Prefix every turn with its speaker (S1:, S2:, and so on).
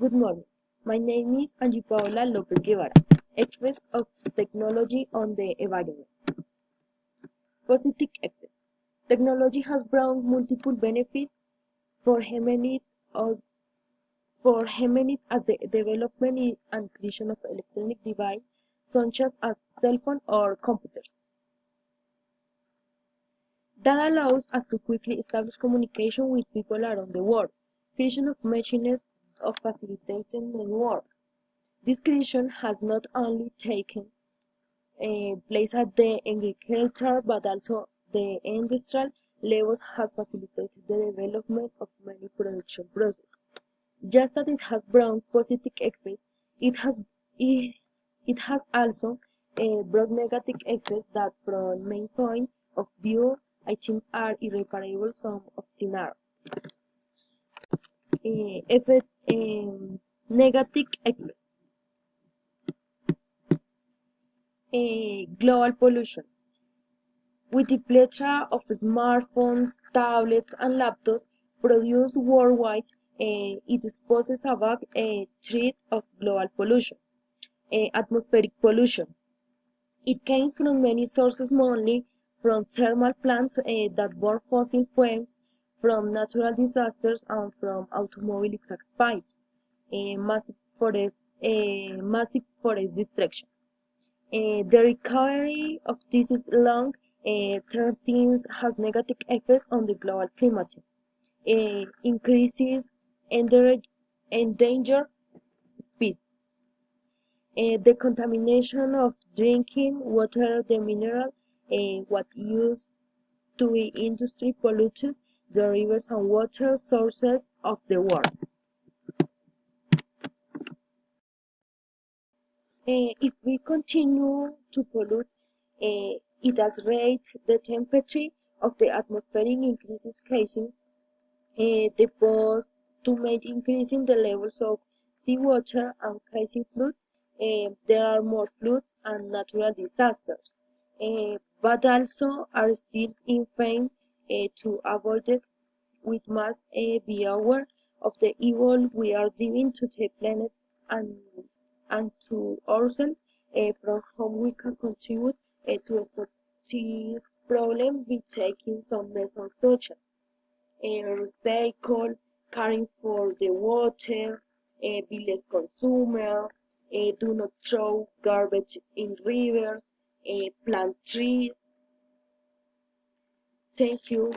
S1: Good morning. My name is Angie Paola Lopez Guevara, Effects of Technology on the Environment. Positive effects. Technology has brought multiple benefits for humanity as, the development and creation of electronic devices such as cell phones or computers. That allows us to quickly establish communication with people around the world. Creation of machines of facilitating the work. This creation has not only taken place at the agricultural but also the industrial levels has facilitated the development of many production processes. Just as it has brought positive effects, it has it, it has also brought negative effects that from main point of view I think are irreparable, some of them are. Effect, negative effects. Global pollution. With the plethora of smartphones, tablets, and laptops produced worldwide, it poses a big threat of global pollution. Atmospheric pollution. It comes from many sources, mainly from thermal plants that burn fossil fuels, from natural disasters, and from automobile exhaust pipes. Massive forest destruction. The recovery of this is long term things has negative effects on the global climate. Increases endangered species. The contamination of drinking water, the mineral, what used to be industry pollutes the rivers and water sources of the world. If we continue to pollute, it has raised the temperature of the atmosphere increases causing the post to make increasing the levels of seawater and causing floods. There are more floods and natural disasters, but also are still in vain to avoid it. We must be aware of the evil we are doing to the planet and to ourselves, from whom we can contribute to stop this problem by taking some measures such as recycle, caring for the water, be less consumer, do not throw garbage in rivers, plant trees. Thank you.